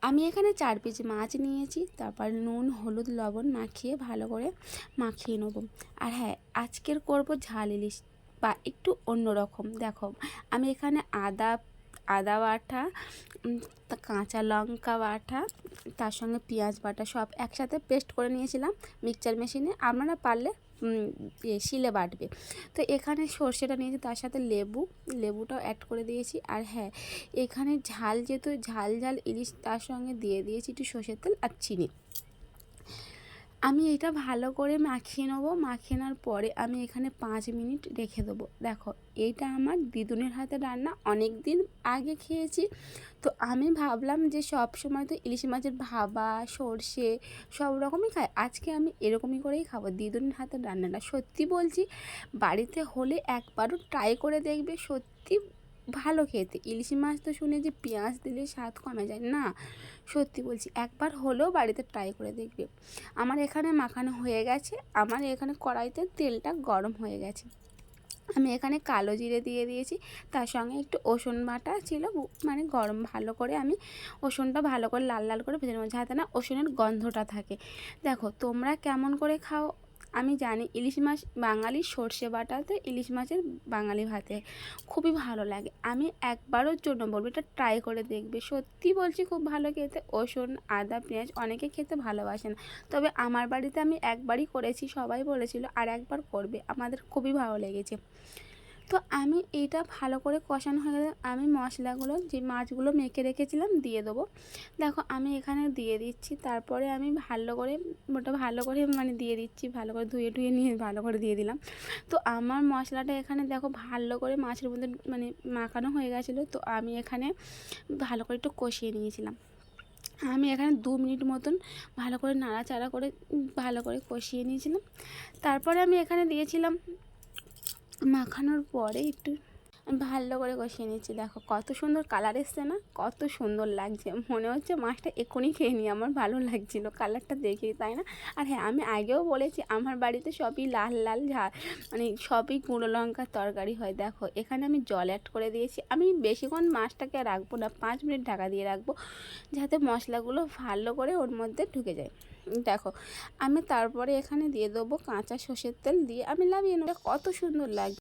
আমি এখানে 4 পিস মাছ নিয়েছি, তারপর নুন হলুদ লবণ মাখিয়ে ভালো করে মাখিয়ে নেব। আর হ্যাঁ, আজকের করব ঝাল ইলিশ, বা একটু অন্যরকম। দেখো, আমি এখানে আদা আদা বাটা, কাঁচা লঙ্কা বাটা, তার সঙ্গে পেঁয়াজ বাটা সব একসাথে পেস্ট করে নিয়েছিলাম মিক্সচার মেশিনে। আপনারা পারলে শিলে বাটবে। তো এখানে সর্ষেটা নিয়েছি, তার সাথে লেবুটাও অ্যাড করে দিয়েছি। আর হ্যাঁ, এখানে ঝাল, যেহেতু ঝাল ঝাল ইলিশ, তার সঙ্গে দিয়ে দিয়েছি একটু সর্ষের তেল আর চিনি। আমি এটা ভালো করে মাখিয়ে নেবো। মাখিয়ে নেওয়ার পরে আমি এখানে 5 মিনিট রেখে দেবো। দেখো, এইটা আমার দিদুনের হাতে রান্না, অনেক দিন আগে খেয়েছি। তো আমি ভাবলাম যে সব সময় তো ইলিশ মাছের ভাপা, সর্ষে সব রকমই খাই, আজকে আমি এরকমই করেই খাবো, দিদুনের হাতের রান্নাটা। সত্যি বলছি, বাড়িতে হলে একবারও ট্রাই করে দেখবে, সত্যি ভালো খেতে। ইলিশ মাছ তো শুনে যে পেঁয়াজ দিলে স্বাদ কমে যায়, না, সত্যি বলছি, একবার হলেও বাড়িতে ট্রাই করে দেখবে। আমার এখানে মাখানো হয়ে গেছে, আমার এখানে কড়াইতে তেলটা গরম হয়ে গেছে। আমি এখানে কালো জিরে দিয়ে দিয়েছি, তার সঙ্গে একটু রসুন বাটা ছিল, মানে গরম ভালো করে আমি রসুনটা ভালো করে লাল লাল করে ভেজে নেবো, যাতে না রসুনের গন্ধটা থাকে। দেখো, তোমরা কেমন করে খাও আমি জানি, ইলিশ মাছ বাঙালির সর্ষে বাটাতে ইলিশ মাছের বাঙালি ভাতে খুবই ভালো লাগে। আমি একবারের জন্য বলবো, এটা ট্রাই করে দেখবে, সত্যি বলছি খুব ভালো খেতে। রসুন আদা পেঁয়াজ অনেকে খেতে ভালোবাসে না, তবে আমার বাড়িতে আমি একবারই করেছি, সবাই বলেছিল আর একবার করবে, আমাদের খুবই ভালো লেগেছে। তো আমি এইটা ভালো করে কষানো হয়ে গেলে আমি মশলাগুলো, যে মাছগুলো মেখে রেখেছিলাম, দিয়ে দেবো। দেখো, আমি এখানে দিয়ে দিচ্ছি, তারপরে আমি ভালো করে ওটা ভালো করে মানে দিয়ে দিচ্ছি, ভালো করে ধুয়ে টুয়ে নিয়ে ভালো করে দিয়ে দিলাম। তো আমার মশলাটা এখানে দেখো ভালো করে মাছের মধ্যে মানে মাখানো হয়ে গেছিলো। তো আমি এখানে ভালো করে একটু কষিয়ে নিয়েছিলাম। আমি এখানে 2 মিনিট মতন ভালো করে নাড়াচাড়া করে ভালো করে কষিয়ে নিয়েছিলাম। তারপরে আমি এখানে দিয়েছিলাম, মাখানোর পরে একটু ভালো করে কষিয়ে নিচ্ছি। দেখো কত সুন্দর কালার এসছে না, কত সুন্দর লাগছে, মনে হচ্ছে মাছটা এক্ষুনি খেয়ে নিই, আমার ভালো লাগছিলো কালারটা দেখেই, তাই না? আর হ্যাঁ, আমি আগেও বলেছি আমার বাড়িতে সবই লাল লাল ঝাল, মানে সবই গুঁড়ো লঙ্কার তরকারি হয়। দেখো, এখানে আমি জল অ্যাড করে দিয়েছি। আমি বেশিক্ষণ মাছটাকে রাখবো না, 5 মিনিট ঢাকা দিয়ে রাখবো, যাতে মশলাগুলো ভালো করে ওর মধ্যে ঢুকে যায়। দেখো, আমি তারপরে এখানে দিয়ে দেবো কাঁচা সর্ষের তেল, দিয়ে আমি নামিয়ে নেবো। কত সুন্দর লাগছে।